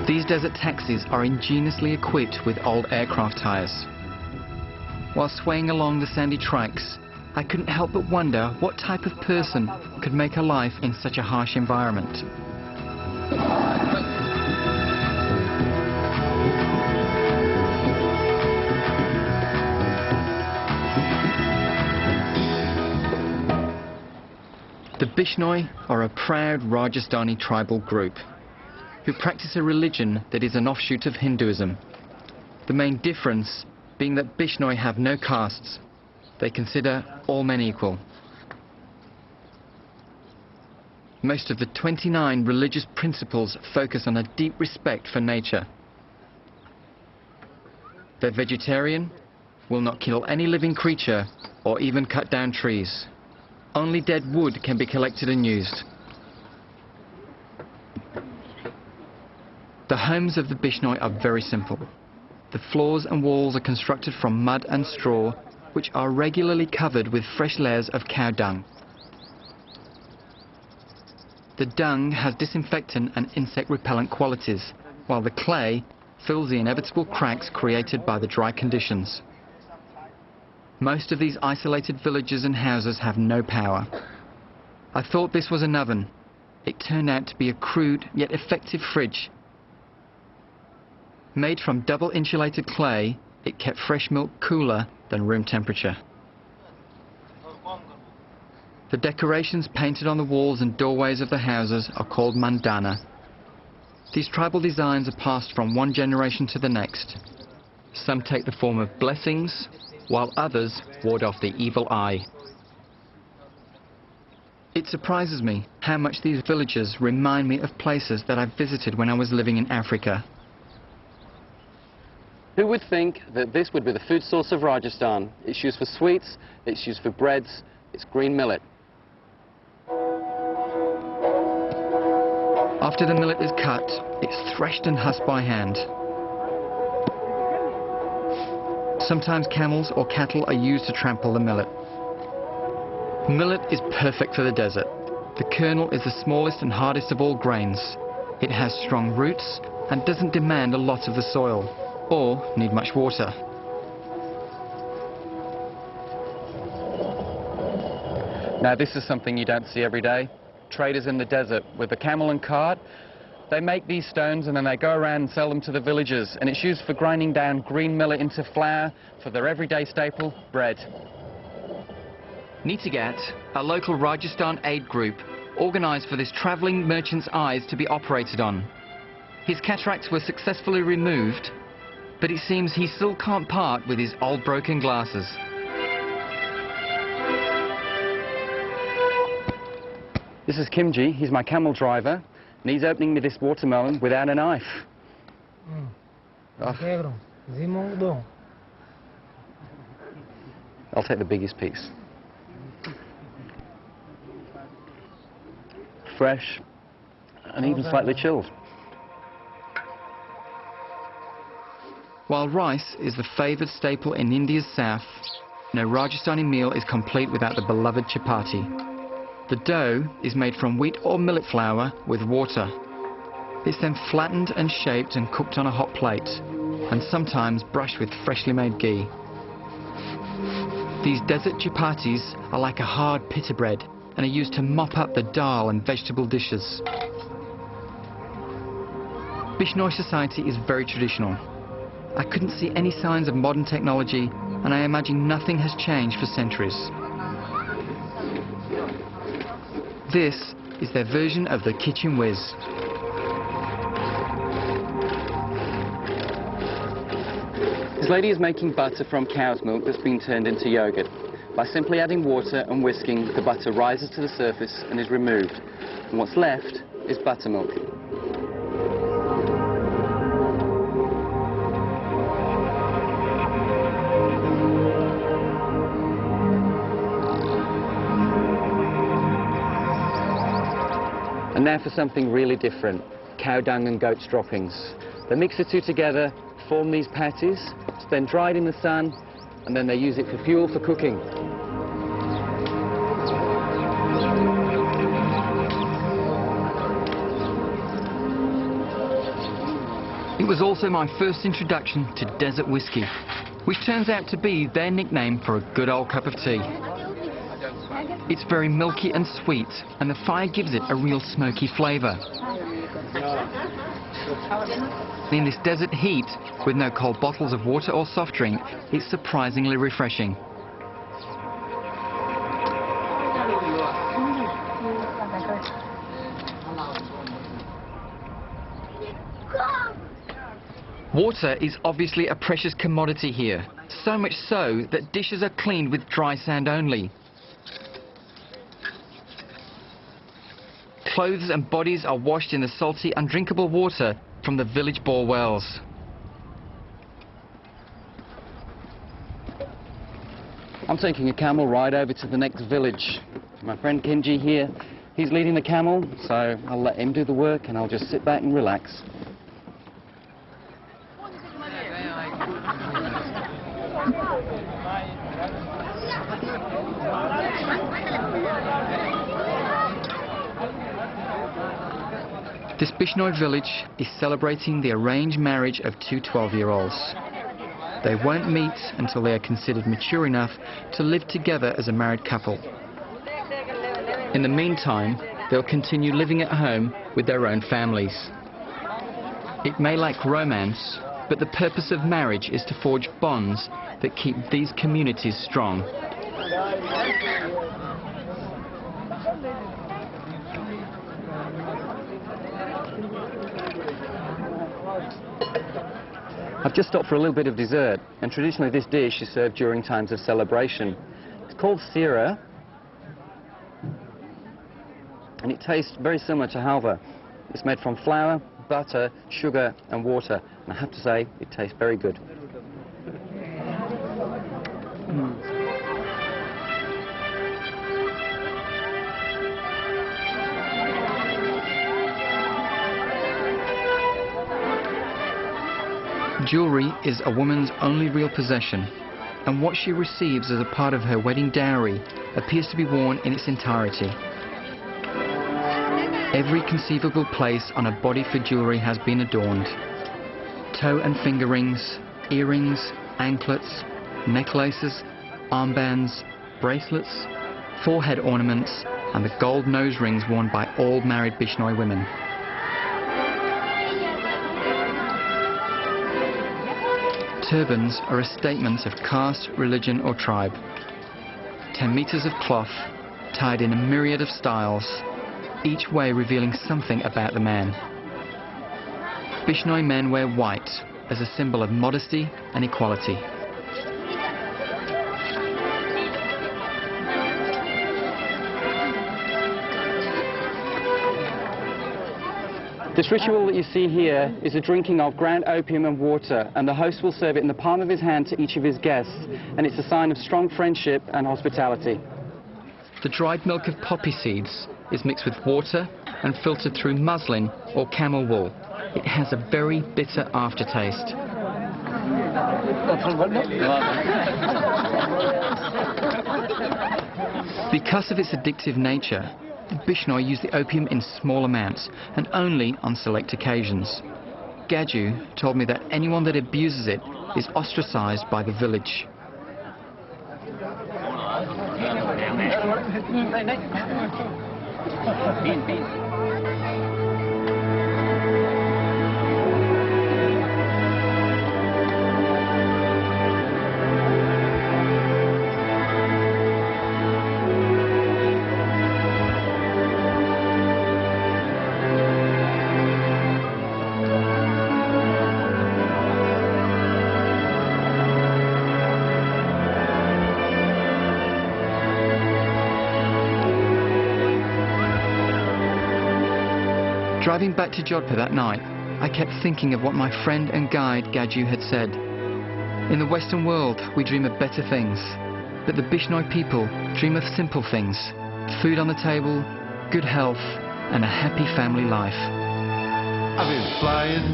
These desert taxis are ingeniously equipped with old aircraft tires. While swaying along the sandy tracks, I couldn't help but wonder what type of person could make a life in such a harsh environment. The Bishnoi are a proud Rajasthani tribal group who practice a religion that is an offshoot of Hinduism. The main difference being that Bishnoi have no castes. They consider all men equal. Most of the 29 religious principles focus on a deep respect for nature. They're vegetarian, will not kill any living creature or even cut down trees. Only dead wood can be collected and used. The homes of the Bishnoi are very simple. The floors and walls are constructed from mud and straw, which are regularly covered with fresh layers of cow dung. The dung has disinfectant and insect repellent qualities, while the clay fills the inevitable cracks created by the dry conditions. Most of these isolated villages and houses have no power. I thought this was an oven. It turned out to be a crude yet effective fridge. Made from double insulated clay, it kept fresh milk cooler than room temperature. The decorations painted on the walls and doorways of the houses are called mandana. These tribal designs are passed from one generation to the next. Some take the form of blessings, while others ward off the evil eye. It surprises me how much these villages remind me of places that I visited when I was living in Africa. Who would think that this would be the food source of Rajasthan? It's used for sweets, it's used for breads, it's green millet. After the millet is cut, it's threshed and husked by hand. Sometimes camels or cattle are used to trample the millet. Millet is perfect for the desert. The kernel is the smallest and hardest of all grains. It has strong roots and doesn't demand a lot of the soil or need much water. Now this is something you don't see every day. Traders in the desert with a camel and cart, they make these stones and then they go around and sell them to the villagers, and it's used for grinding down green millet into flour for their everyday staple, bread. Nitigat, a local Rajasthan aid group, organised for this travelling merchant's eyes to be operated on. His cataracts were successfully removed, but it seems he still can't part with his old broken glasses. This is Kimji, he's my camel driver, and he's opening me this watermelon without a knife. Oh. I'll take the biggest piece. Fresh and even slightly chilled. While rice is the favoured staple in India's south, no Rajasthani meal is complete without the beloved chapati. The dough is made from wheat or millet flour with water. It's then flattened and shaped and cooked on a hot plate, and sometimes brushed with freshly made ghee. These desert chapatis are like a hard pita bread and are used to mop up the dal and vegetable dishes. Bishnoi society is very traditional. I couldn't see any signs of modern technology, and I imagine nothing has changed for centuries. This is their version of the kitchen whiz. This lady is making butter from cow's milk that's been turned into yogurt. By simply adding water and whisking, the butter rises to the surface and is removed. And what's left is buttermilk. And now for something really different, cow dung and goat's droppings. They mix the two together, form these patties, it's then dried in the sun, and then they use it for fuel for cooking. was also my first introduction to desert whiskey, which turns out to be their nickname for a good old cup of tea. It's very milky and sweet, and the fire gives it a real smoky flavour. In this desert heat, with no cold bottles of water or soft drink, it's surprisingly refreshing. Water is obviously a precious commodity here, so much so that dishes are cleaned with dry sand only. Clothes and bodies are washed in the salty, undrinkable water from the village bore wells. I'm taking a camel ride over to the next village. My friend Kenji here, he's leading the camel, so I'll let him do the work and I'll just sit back and relax. This Bishnoi village is celebrating the arranged marriage of two 12-year-olds. They won't meet until they are considered mature enough to live together as a married couple. In the meantime, they'll continue living at home with their own families. It may lack romance, but the purpose of marriage is to forge bonds that keep these communities strong. I've just stopped for a little bit of dessert, and traditionally this dish is served during times of celebration. It's called sira, and it tastes very similar to halva. It's made from flour, butter, sugar and water, and I have to say it tastes very good. Jewellery is a woman's only real possession, and what she receives as a part of her wedding dowry appears to be worn in its entirety. Every conceivable place on a body for jewellery has been adorned. Toe and finger rings, earrings, anklets, necklaces, armbands, bracelets, forehead ornaments, and the gold nose rings worn by all married Bishnoi women. Turbans are a statement of caste, religion or tribe. 10 meters of cloth, tied in a myriad of styles, each way revealing something about the man. Bishnoi men wear white as a symbol of modesty and equality. This ritual that you see here is a drinking of ground opium and water, and the host will serve it in the palm of his hand to each of his guests, and it's a sign of strong friendship and hospitality. The dried milk of poppy seeds is mixed with water and filtered through muslin or camel wool. It has a very bitter aftertaste. Because of its addictive nature, the Bishnoi use the opium in small amounts and only on select occasions. Gaju told me that anyone that abuses it is ostracized by the village. Driving back to Jodhpur that night, I kept thinking of what my friend and guide Gaju had said. In the Western world, we dream of better things, but the Bishnoi people dream of simple things: food on the table, good health, and a happy family life.